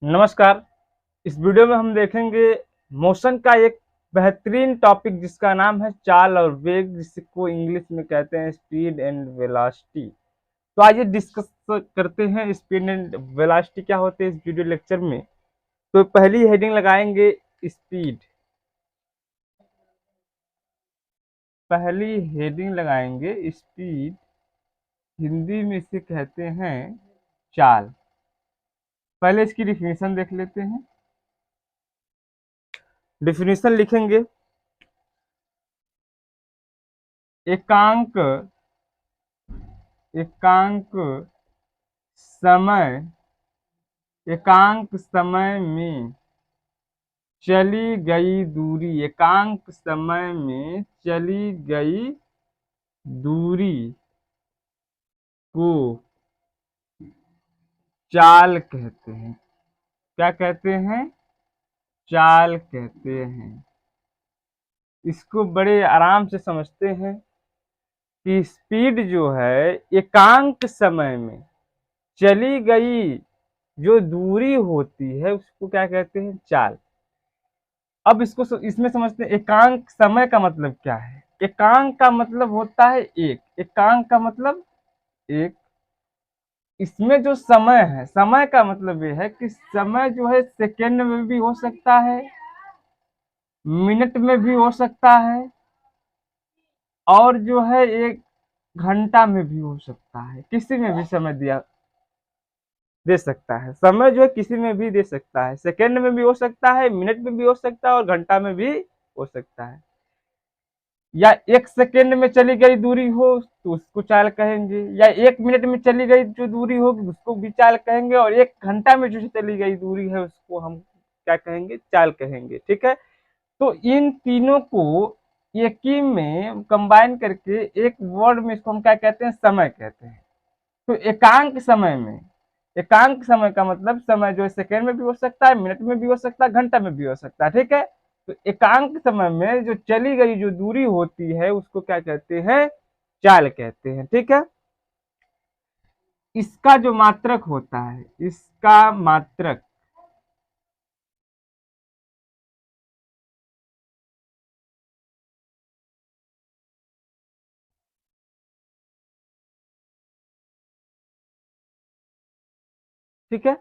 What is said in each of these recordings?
नमस्कार। इस वीडियो में हम देखेंगे मोशन का एक बेहतरीन टॉपिक जिसका नाम है चाल और वेग, जिसको इंग्लिश में कहते हैं स्पीड एंड वेलोसिटी। तो आइए डिस्कस करते हैं स्पीड एंड वेलोसिटी क्या होते हैं इस वीडियो लेक्चर में। तो पहली हेडिंग लगाएंगे स्पीड। पहली हेडिंग लगाएंगे स्पीड, हिंदी में इसे कहते हैं चाल। पहले इसकी डिफिनेशन देख लेते हैं। डिफिनेशन लिखेंगे, एकांक एकांक समय एकांक समय में चली गई दूरी, एकांक समय में चली गई दूरी को चाल कहते हैं। क्या कहते हैं? चाल कहते हैं। इसको बड़े आराम से समझते हैं कि स्पीड जो है एकांक समय में चली गई जो दूरी होती है उसको क्या कहते हैं? चाल। अब इसको इसमें समझते हैं एकांक समय का मतलब क्या है। एकांक का मतलब होता है एक, एकांक का मतलब एक। इसमें जो समय है, समय का मतलब ये है कि समय जो है सेकेंड में भी हो सकता है, मिनट में भी हो सकता है, और जो है एक घंटा में भी हो सकता है। किसी में भी समय दिया दे सकता है। समय जो है किसी में भी दे सकता है, सेकेंड में भी हो सकता है, मिनट में भी हो सकता है और घंटा में भी हो सकता है। या एक सेकेंड में चली गई दूरी हो तो उसको चाल कहेंगे, या एक मिनट में चली गई जो दूरी होगी उसको भी चाल कहेंगे, और एक घंटा में जो चली गई दूरी है उसको हम क्या कहेंगे? चाल कहेंगे। ठीक है। तो इन तीनों को एक ही में कंबाइन करके एक वर्ड में इसको हम क्या कहते हैं? समय कहते हैं। तो एकांक समय का मतलब समय जो है सेकेंड में भी हो सकता है, मिनट में भी हो सकता है, घंटा में भी हो सकता है। ठीक है। तो एकांक समय में जो चली गई जो दूरी होती है उसको क्या कहते हैं? चाल कहते हैं। ठीक है। इसका जो मात्रक होता है, इसका मात्रक ठीक है।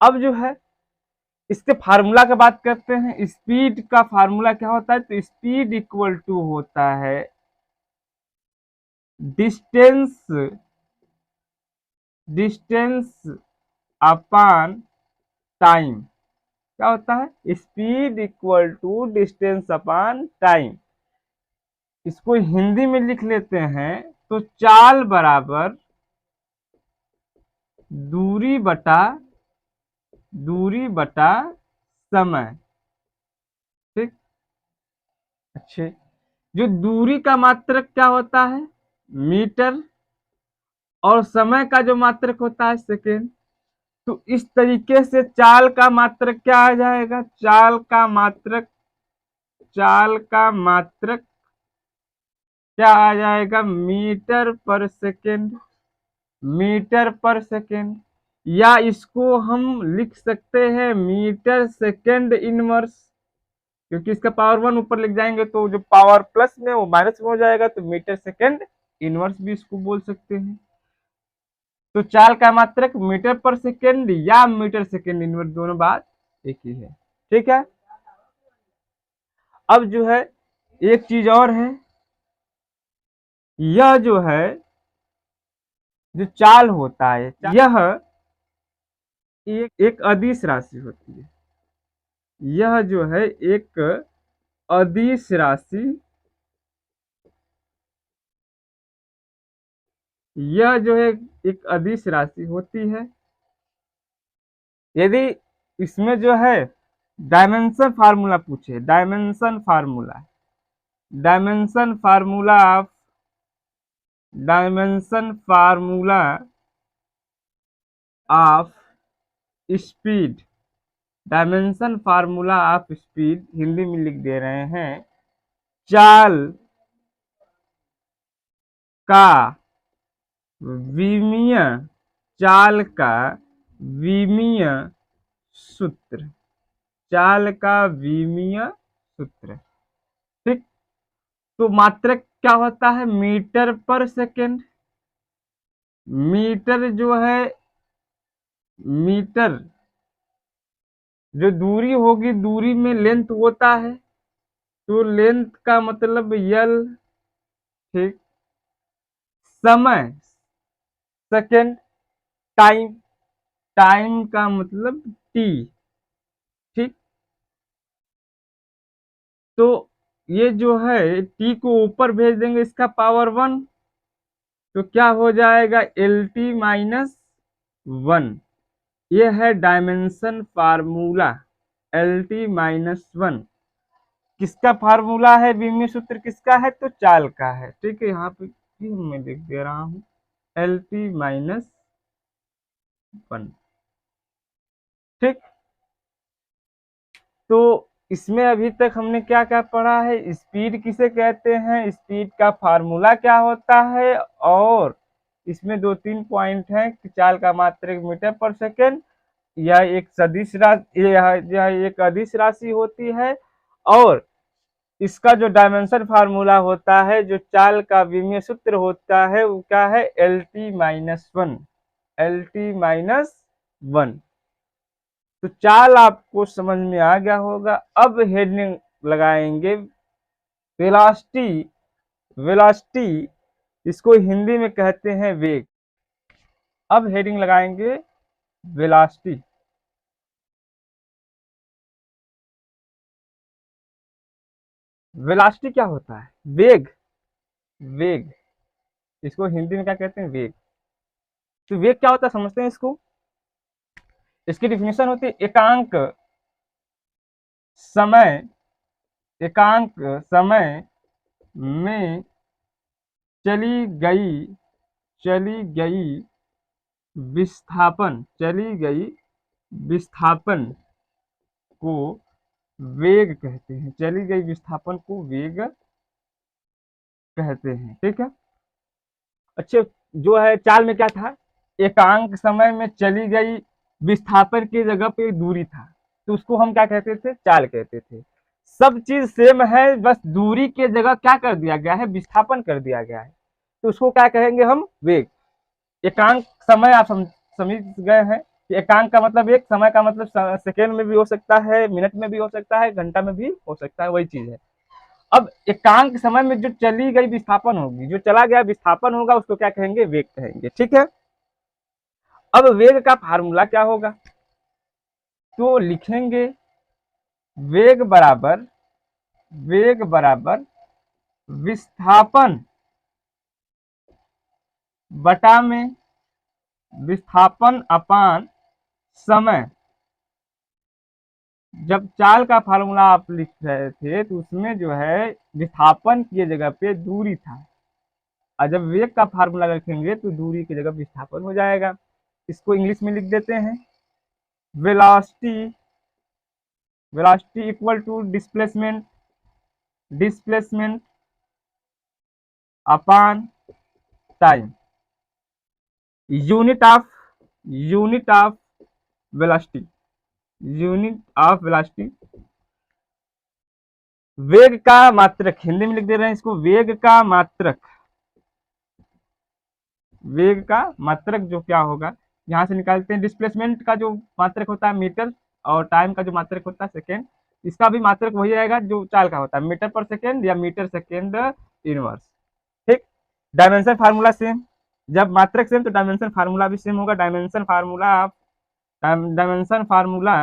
अब जो है इसके फार्मूला की बात करते हैं। स्पीड का फार्मूला क्या होता है? तो स्पीड इक्वल टू होता है डिस्टेंस डिस्टेंस अपॉन टाइम। क्या होता है? Speed equal to distance upon time. इसको हिंदी में लिख लेते हैं तो चाल बराबर दूरी बटा समय। ठीक। अच्छे। जो दूरी का मात्रक क्या होता है? मीटर। और समय का जो मात्रक होता है सेकेंड। तो इस तरीके से चाल का मात्रक क्या आ जाएगा? चाल का मात्रक क्या आ जाएगा? मीटर पर सेकेंड। या इसको हम लिख सकते हैं मीटर सेकेंड इनवर्स, क्योंकि इसका पावर वन ऊपर लिख जाएंगे तो जो पावर प्लस में वो माइनस में हो जाएगा, तो मीटर सेकेंड इनवर्स भी इसको बोल सकते हैं। तो चाल का मात्रक मीटर पर सेकेंड या मीटर सेकेंड इनवर्स, दोनों बात एक ही है। ठीक है। अब जो है एक चीज और है, यह जो है जो चाल होता है यह एक अदिश राशि होती है। यह जो है एक अदिश राशि यह जो है एक अदिश राशि होती है। यदि इसमें जो है डायमेंशन फार्मूला पूछे, dimension formula of speed, dimension formula of speed Hindi में लिख दे रहे हैं। चाल का विमीय चाल का विमीय सूत्र, चाल का विमीय सूत्र। ठीक, तो मात्रक क्या होता है? मीटर पर सेकेंड। मीटर जो है, मीटर जो दूरी होगी, दूरी में लेंथ होता है, तो लेंथ का मतलब यल। ठीक, समय सेकेंड, टाइम, टाइम का मतलब टी। ठीक, तो ये जो है टी को ऊपर भेज देंगे इसका पावर 1, तो क्या हो जाएगा? L T minus 1। ये है dimension formula, L T minus 1। किसका फार्मूला है? विमीय सूत्र किसका है? तो चाल का है। ठीक है, यहाँ पे भी मैं लिख दे रहा हूँ, एल टी माइनस 1। ठीक, तो इसमें अभी तक हमने क्या क्या पढ़ा है? स्पीड किसे कहते हैं, स्पीड का फार्मूला क्या होता है, और इसमें 2-3 पॉइंट हैं कि चाल का मात्रक मीटर पर सेकेंड, यह एक सदिश राशि, यह एक अदिश राशि होती है, और इसका जो डायमेंशन फार्मूला होता है, जो चाल का विमीय सूत्र होता है, वो क्या है? L T minus 1, L T minus 1। तो चाल आपको समझ में आ गया होगा। अब हेडिंग लगाएंगे वेलोसिटी। वेलोसिटी, इसको हिंदी में कहते हैं वेग। अब हेडिंग लगाएंगे वेलोसिटी। वेलोसिटी क्या होता है? वेग। वेग, इसको हिंदी में क्या कहते हैं? वेग। तो वेग क्या होता है समझते हैं इसको। इसकी डिफिनेशन होती है एकांक समय, एकांक समय में चली गई, चली गई विस्थापन, चली गई विस्थापन को वेग कहते हैं। चली गई विस्थापन को वेग कहते हैं। ठीक है, अच्छे, जो है चाल में क्या था? एकांक समय में चली गई विस्थापन की जगह पे दूरी था, तो उसको हम क्या कहते थे? चाल कहते थे। सब चीज सेम है, बस दूरी के जगह क्या कर दिया गया है? विस्थापन कर दिया गया है, तो उसको क्या कहेंगे हम? वेग। एकांक समय आप समझ गए हैं कि एकांक का मतलब एक, समय का मतलब सेकेंड में भी हो सकता है, मिनट में भी हो सकता है, घंटा में भी हो सकता है, वही चीज है। अब एकांक समय में जो चली गई विस्थापन होगी, जो चला गया विस्थापन होगा, उसको क्या कहेंगे? वेग कहेंगे। ठीक है, अब वेग का फार्मूला क्या होगा? तो लिखेंगे वेग बराबर, वेग बराबर विस्थापन बटा में विस्थापन अपान समय। जब चाल का फार्मूला आप लिख रहे थे, तो उसमें जो है विस्थापन की जगह पे दूरी था, और जब वेग का फार्मूला रखेंगे तो दूरी की जगह विस्थापन हो जाएगा। इसको इंग्लिश में लिख देते हैं, velocity, velocity equal to displacement, displacement upon time, unit of, unit of velocity, unit of velocity. वेग का मात्रक, हिंदी में लिख दे रहे हैं इसको, वेग का मात्रक, वेग का मात्रक जो क्या होगा, यहां से निकालते हैं। डिस्प्लेसमेंट का जो मात्रक होता है मीटर, और टाइम का जो मात्रक होता है सेकेंड। इसका भी मात्रक वही रहेगा जो चाल का होता है, मीटर पर सेकेंड या मीटर सेकेंड इनवर्स। ठीक, डायमेंशन फार्मूला सेम, जब मात्रक सेम तो डायमेंशन फार्मूला भी सेम होगा। डायमेंशन फार्मूला आप, dimension formula,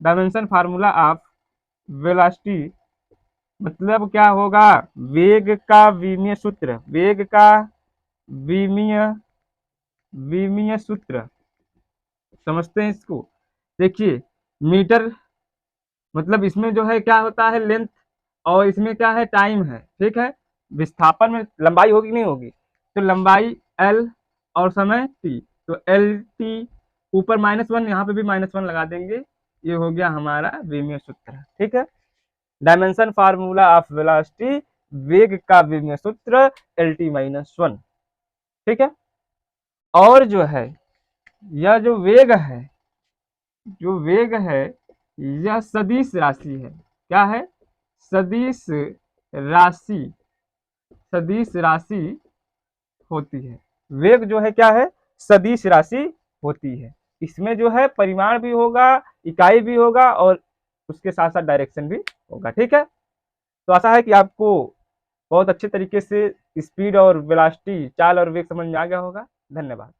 dimension formula of velocity मतलब क्या होगा? वेग का विमीय सूत्र, वेग का विमीय, विमीय सूत्र। समझते हैं इसको। देखिए, मीटर मतलब इसमें जो है क्या होता है? लेंथ, और इसमें क्या है? टाइम है। ठीक है, विस्थापन में लंबाई होगी नहीं होगी, तो लंबाई एल और समय टी, तो एल टी ऊपर -1, यहाँ पे भी -1 लगा देंगे। ये हो गया हमारा विमीय सूत्र। ठीक है, डायमेंशन फार्मूला ऑफ वेलोसिटी, वेग का विमीय सूत्र एल टी -1। ठीक है, और जो है यह जो वेग है, जो वेग है यह सदिश राशि है। क्या है? सदिश राशि। सदिश राशि होती है। वेग जो है क्या है? सदिश राशि होती है। इसमें जो है परिमाण भी होगा, इकाई भी होगा और उसके साथ साथ डायरेक्शन भी होगा। ठीक है, तो आशा है कि आपको बहुत अच्छे तरीके से स्पीड और वेलोसिटी, चाल और वेग समझ में आ गया होगा। धन्यवाद।